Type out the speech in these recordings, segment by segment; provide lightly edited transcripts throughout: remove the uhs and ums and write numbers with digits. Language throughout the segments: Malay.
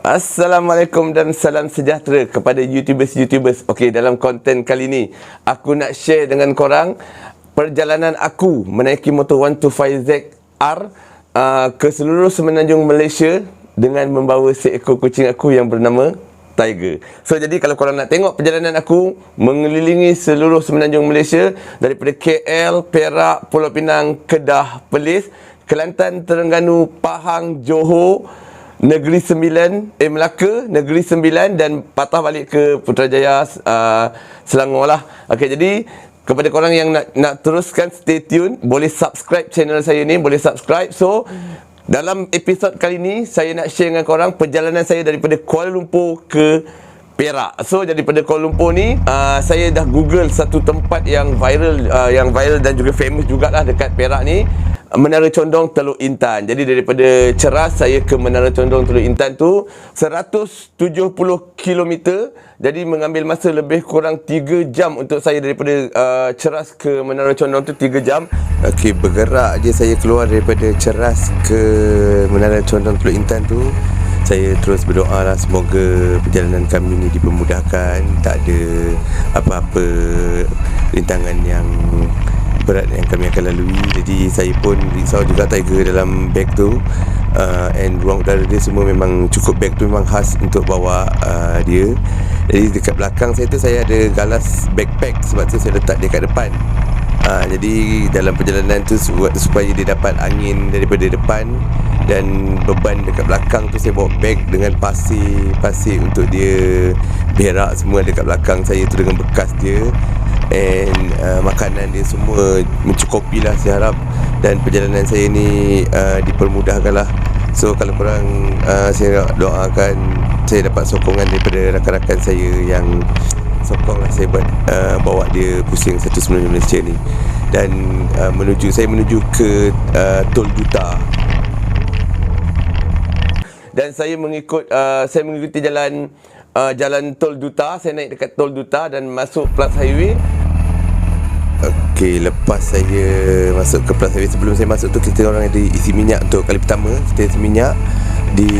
Assalamualaikum dan salam sejahtera kepada YouTubers. Okey, dalam konten kali ni aku nak share dengan korang perjalanan aku menaiki motor 125ZR ke seluruh semenanjung Malaysia dengan membawa seekor kucing aku yang bernama Tiger. So jadi kalau korang nak tengok perjalanan aku mengelilingi seluruh semenanjung Malaysia daripada KL, Perak, Pulau Pinang, Kedah, Perlis, Kelantan, Terengganu, Pahang, Johor, Negeri Sembilan, Melaka, Negeri Sembilan dan patah balik ke Putrajaya, Selangor lah. Okey, jadi kepada korang yang nak teruskan, stay tune. Boleh subscribe channel saya ni, boleh subscribe. So, dalam episod kali ni, saya nak share dengan korang perjalanan saya daripada Kuala Lumpur ke Perak. So, daripada Kuala Lumpur ni, saya dah google satu tempat yang viral dan juga famous jugalah dekat Perak ni, Menara Condong Teluk Intan. Jadi daripada Ceras saya ke Menara Condong Teluk Intan tu 170 km. Jadi mengambil masa lebih kurang 3 jam untuk saya daripada Ceras ke Menara Condong tu 3 jam. Okey, bergerak je saya keluar daripada Ceras ke Menara Condong Teluk Intan tu. Saya terus berdoa lah semoga perjalanan kami ni dipermudahkan, tak ada apa-apa rintangan yang berat yang kami akan lalui. Jadi saya pun risau juga Tiger dalam beg tu, and ruang udara dia semua memang cukup. Beg tu memang khas untuk bawa dia. Jadi dekat belakang saya tu saya ada galas backpack, sebab tu saya letak dia kat depan. Jadi dalam perjalanan tu supaya dia dapat angin daripada depan, dan beban dekat belakang tu saya bawa beg dengan pasir untuk dia berak semua dekat belakang saya tu dengan bekas dia. And makanan dia semua mencukupi lah saya harap. Dan perjalanan saya ni dipermudahkan lah. So kalau korang, saya doakan saya dapat sokongan daripada rakan-rakan saya yang sokong lah saya buat bawa dia pusing satu semenanjung Malaysia ni. Dan saya menuju ke Tol Duta. Dan saya mengikuti jalan Tol Duta. Saya naik dekat Tol Duta dan masuk Plus Highway. Okey, lepas saya masuk ke Plus Highway, sebelum saya masuk tu kita orang ada isi minyak untuk kali pertama. Kita isi minyak di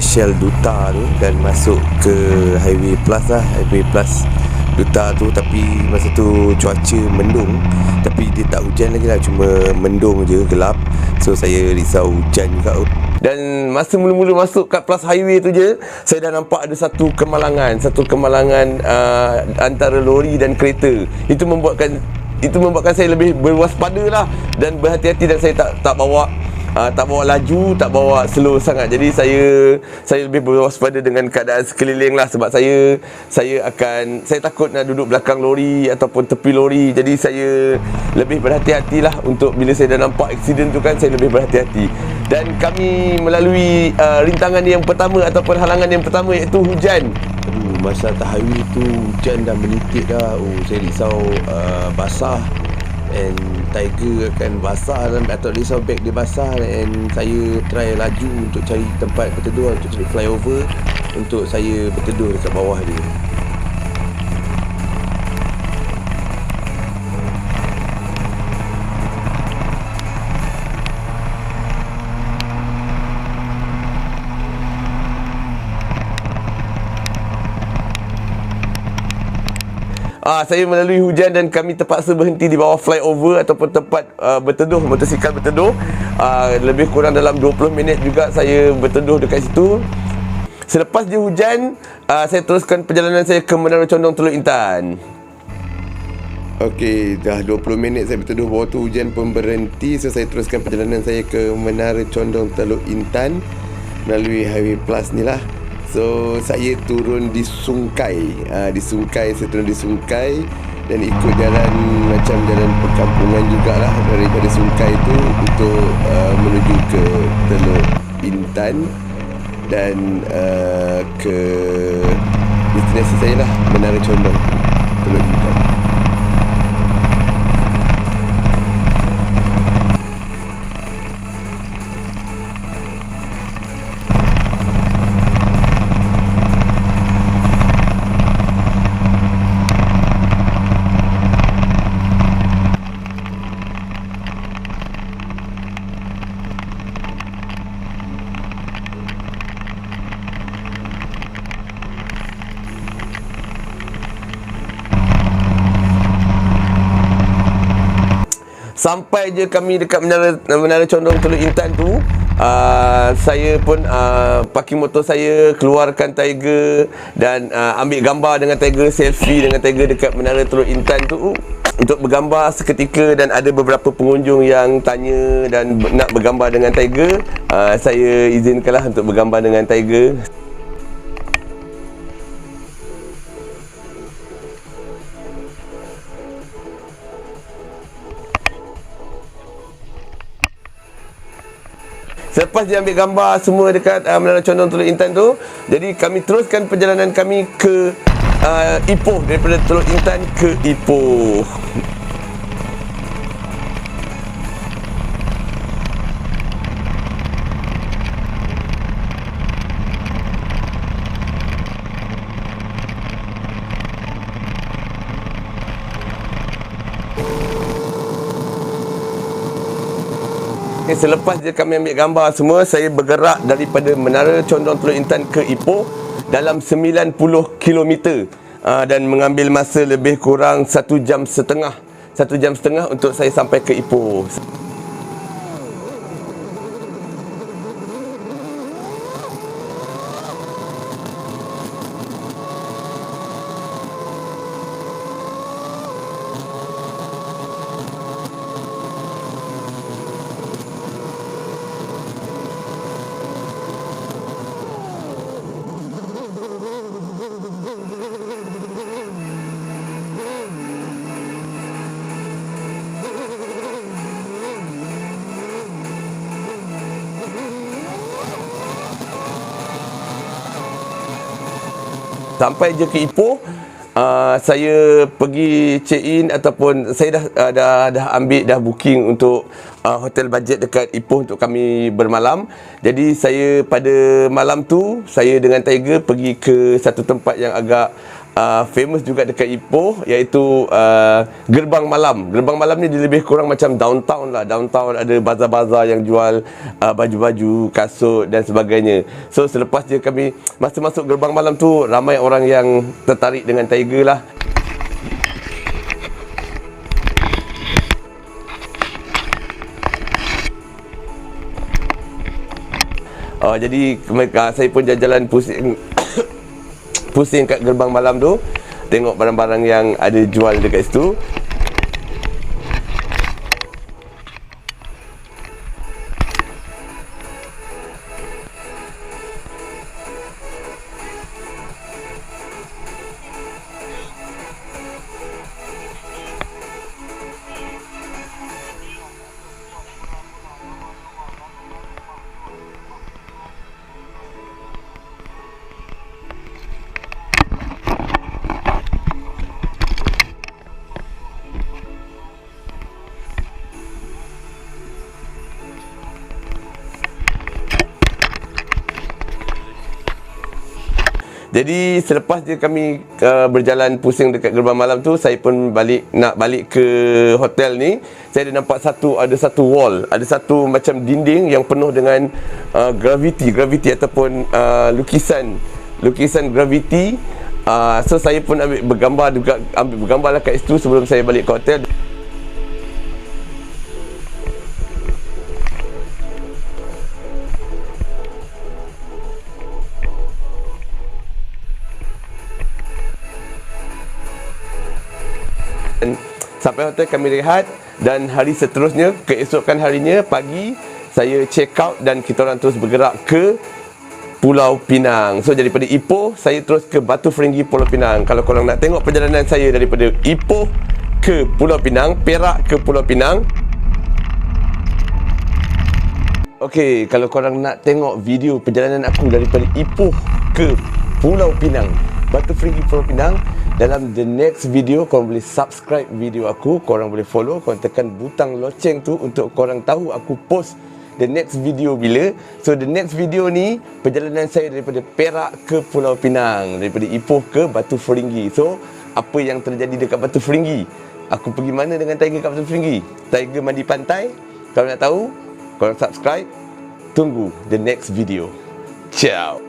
Shell Duta tu dan masuk ke Highway Plus lah, Highway Plus Duta tu. Tapi masa tu cuaca mendung, tapi dia tak hujan lagi lah, cuma mendung je, gelap. So saya risau hujan juga. Dan masa mula-mula masuk kat Plus Highway tu je, saya dah nampak ada satu kemalangan antara lori dan kereta. Itu membuatkan saya lebih berwaspada lah dan berhati-hati, dan saya tak bawa laju, tak bawa slow sangat. Jadi saya lebih berwaspada dengan keadaan sekeliling lah, sebab saya takut nak duduk belakang lori ataupun tepi lori. Jadi saya lebih berhati-hati lah untuk bila saya dah nampak aksiden tu kan, saya lebih berhati-hati. Dan kami melalui rintangan yang pertama ataupun halangan yang pertama, iaitu hujan. Masa atas highway tu hujan dah menitik dah. Saya risau basah, and Tiger akan basah atau risau beg dia basah. And saya try laju untuk cari tempat berteduh, untuk cari flyover untuk saya berteduh dekat bawah dia. Saya melalui hujan dan kami terpaksa berhenti di bawah flyover ataupun tempat berteduh, motosikal berteduh. Lebih kurang dalam 20 minit juga saya berteduh dekat situ. Selepas dia hujan, saya teruskan perjalanan saya ke Menara Condong Teluk Intan. Okey, dah 20 minit saya berteduh bawah tu, hujan pun berhenti. So saya teruskan perjalanan saya ke Menara Condong Teluk Intan melalui Highway Plus ni lah. So saya turun di Sungkai. Saya turun di Sungkai dan ikut jalan macam jalan perkampungan jugalah daripada Sungkai tu untuk menuju ke Teluk Intan dan ke destinasi saya lah, Menara Condong Teluk Intan. sampai je kami dekat Menara Condong Teluk Intan tu, saya pun parking motor saya, keluarkan Tiger dan ambil gambar dengan Tiger, selfie dengan Tiger dekat Menara Teluk Intan tu untuk bergambar seketika. Dan ada beberapa pengunjung yang tanya dan nak bergambar dengan Tiger. Saya izinkanlah untuk bergambar dengan Tiger. Selepas dia ambil gambar semua dekat Menara Condong Teluk Intan tu, jadi kami teruskan perjalanan kami ke Ipoh, daripada Teluk Intan ke Ipoh. Selepas je kami ambil gambar semua, saya bergerak daripada Menara Condong Teluk Intan ke Ipoh dalam 90 km dan mengambil masa lebih kurang 1 jam setengah untuk saya sampai ke Ipoh. Sampai je ke Ipoh, saya pergi check in ataupun saya dah ambil booking untuk hotel bajet dekat Ipoh untuk kami bermalam. Jadi saya pada malam tu, saya dengan Tiger pergi ke satu tempat yang agak famous juga dekat Ipoh, iaitu Gerbang Malam. Gerbang Malam ni dia lebih kurang macam downtown lah. Downtown ada bazar-bazar yang jual baju-baju, kasut dan sebagainya. So selepas je kami masuk Gerbang Malam tu, ramai orang yang tertarik dengan Tiger lah. Jadi saya pun jalan-jalan pusing kat Gerbang Malam tu, tengok barang-barang yang ada jual dekat situ. Jadi selepas je kami berjalan pusing dekat Gerbang Malam tu, saya pun nak balik ke hotel ni. Saya ada nampak ada satu wall, ada satu macam dinding yang penuh dengan graviti ataupun lukisan graviti. So saya pun ambil bergambar lah kat situ sebelum saya balik ke hotel. Sampai hotel kami rehat, dan hari seterusnya, keesokan harinya pagi, saya check out dan kita orang terus bergerak ke Pulau Pinang. So daripada Ipoh, saya terus ke Batu Ferringhi, Pulau Pinang. Kalau korang nak tengok perjalanan saya daripada Ipoh ke Pulau Pinang, Perak ke Pulau Pinang. Okey, kalau korang nak tengok video perjalanan aku daripada Ipoh ke Pulau Pinang, Batu Ferringhi, Pulau Pinang, dalam the next video, korang boleh subscribe video aku, korang boleh follow, korang tekan butang loceng tu untuk korang tahu aku post the next video bila. So the next video ni perjalanan saya daripada Perak ke Pulau Pinang, daripada Ipoh ke Batu Ferringhi. So apa yang terjadi dekat Batu Ferringhi, aku pergi mana dengan Tiger kat Batu Ferringhi, Tiger mandi pantai. Kalau nak tahu, korang subscribe. Tunggu the next video. Ciao.